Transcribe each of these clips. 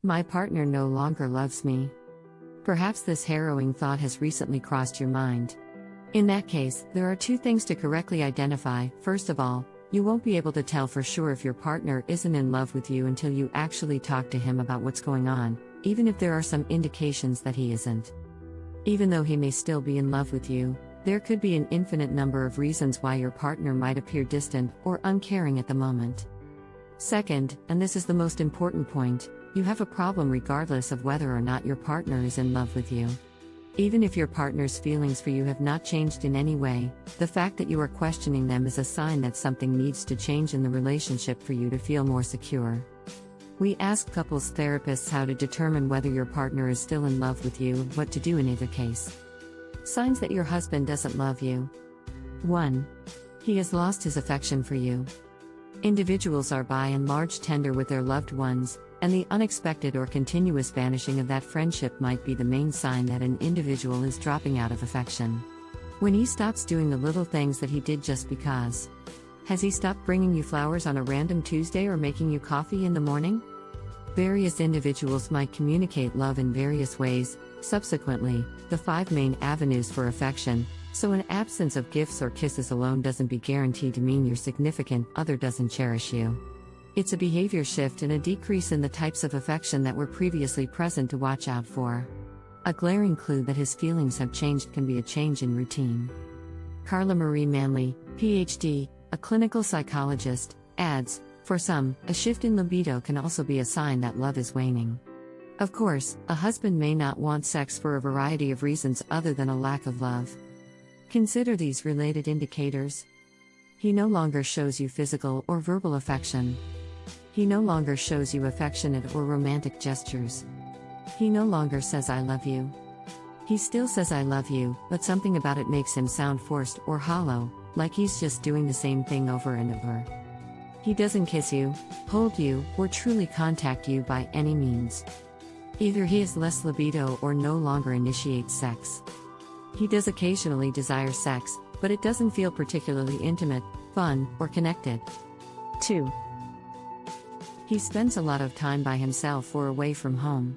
My partner no longer loves me. Perhaps this harrowing thought has recently crossed your mind. In that case, there are two things to correctly identify. First of all, you won't be able to tell for sure if your partner isn't in love with you until you actually talk to him about what's going on, even if there are some indications that he isn't. Even though he may still be in love with you, there could be an infinite number of reasons why your partner might appear distant or uncaring at the moment. Second, and this is the most important point, you have a problem regardless of whether or not your partner is in love with you. Even if your partner's feelings for you have not changed in any way, the fact that you are questioning them is a sign that something needs to change in the relationship for you to feel more secure. We ask couples therapists how to determine whether your partner is still in love with you and what to do in either case. Signs that your husband doesn't love you. 1. He has lost his affection for you. Individuals are by and large tender with their loved ones, and the unexpected or continuous vanishing of that friendship might be the main sign that an individual is dropping out of affection. When he stops doing the little things that he did just because. Has he stopped bringing you flowers on a random Tuesday or making you coffee in the morning? Various individuals might communicate love in various ways. Subsequently, the 5 main avenues for affection, so an absence of gifts or kisses alone doesn't be guaranteed to mean your significant other doesn't cherish you. It's a behavior shift and a decrease in the types of affection that were previously present to watch out for. A glaring clue that his feelings have changed can be a change in routine. Carla Marie Manley, Ph.D., a clinical psychologist, adds, for some, a shift in libido can also be a sign that love is waning. Of course, a husband may not want sex for a variety of reasons other than a lack of love. Consider these related indicators. He no longer shows you physical or verbal affection. He no longer shows you affectionate or romantic gestures. He no longer says I love you. He still says I love you, but something about it makes him sound forced or hollow, like he's just doing the same thing over and over. He doesn't kiss you, hold you, or truly contact you by any means. Either he has less libido or no longer initiates sex. He does occasionally desire sex, but it doesn't feel particularly intimate, fun, or connected. 2. He spends a lot of time by himself or away from home.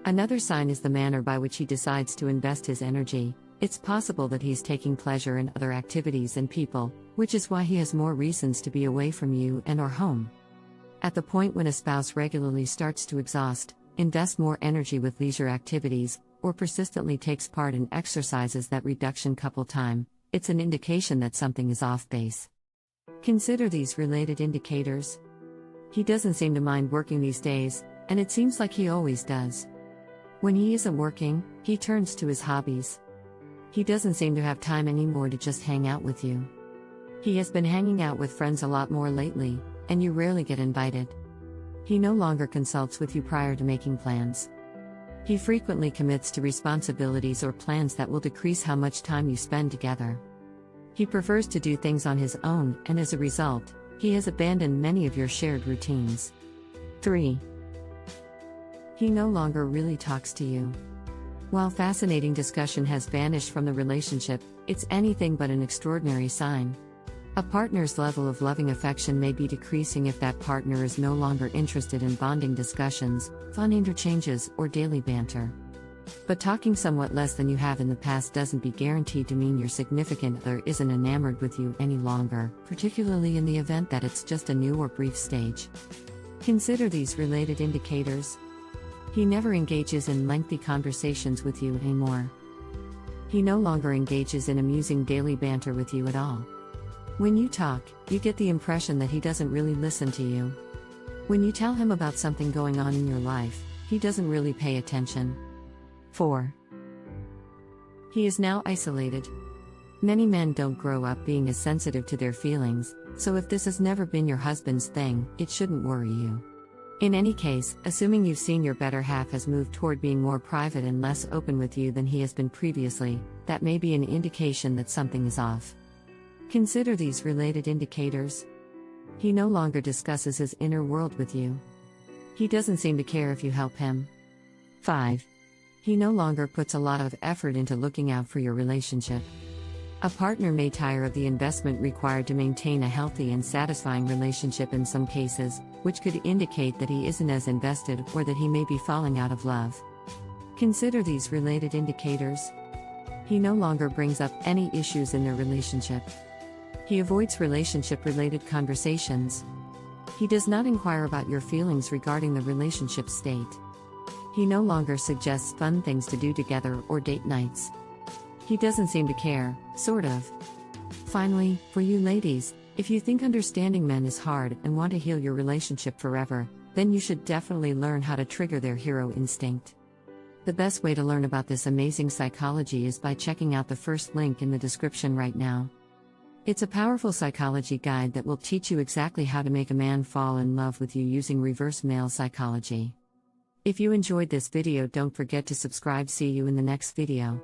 Another sign is the manner by which he decides to invest his energy. It's possible that he's taking pleasure in other activities and people, which is why he has more reasons to be away from you and/or home. At the point when a spouse regularly starts to exhaust, invest more energy with leisure activities, or persistently takes part in exercises that reduction couple time, it's an indication that something is off base. Consider these related indicators. He doesn't seem to mind working these days, and it seems like he always does. When he isn't working, he turns to his hobbies. He doesn't seem to have time anymore to just hang out with you. He has been hanging out with friends a lot more lately, and you rarely get invited. He no longer consults with you prior to making plans. He frequently commits to responsibilities or plans that will decrease how much time you spend together. He prefers to do things on his own, and as a result, he has abandoned many of your shared routines. 3. He no longer really talks to you. While fascinating discussion has vanished from the relationship, it's anything but an extraordinary sign. A partner's level of loving affection may be decreasing if that partner is no longer interested in bonding discussions, fun interchanges, or daily banter. But talking somewhat less than you have in the past doesn't be guaranteed to mean your significant other isn't enamored with you any longer, particularly in the event that it's just a new or brief stage. Consider these related indicators. He never engages in lengthy conversations with you anymore. He no longer engages in amusing daily banter with you at all. When you talk, you get the impression that he doesn't really listen to you. When you tell him about something going on in your life, he doesn't really pay attention. 4. He is now isolated. Many men don't grow up being as sensitive to their feelings, so if this has never been your husband's thing, it shouldn't worry you. In any case, assuming you've seen your better half has moved toward being more private and less open with you than he has been previously, that may be an indication that something is off. Consider these related indicators. He no longer discusses his inner world with you. He doesn't seem to care if you help him. 5. He no longer puts a lot of effort into looking out for your relationship. A partner may tire of the investment required to maintain a healthy and satisfying relationship in some cases, which could indicate that he isn't as invested or that he may be falling out of love. Consider these related indicators. He no longer brings up any issues in their relationship. He avoids relationship-related conversations. He does not inquire about your feelings regarding the relationship state. He no longer suggests fun things to do together or date nights. He doesn't seem to care, sort of. Finally, for you ladies, if you think understanding men is hard and want to heal your relationship forever, then you should definitely learn how to trigger their hero instinct. The best way to learn about this amazing psychology is by checking out the first link in the description right now. It's a powerful psychology guide that will teach you exactly how to make a man fall in love with you using reverse male psychology. If you enjoyed this video, don't forget to subscribe. See you in the next video.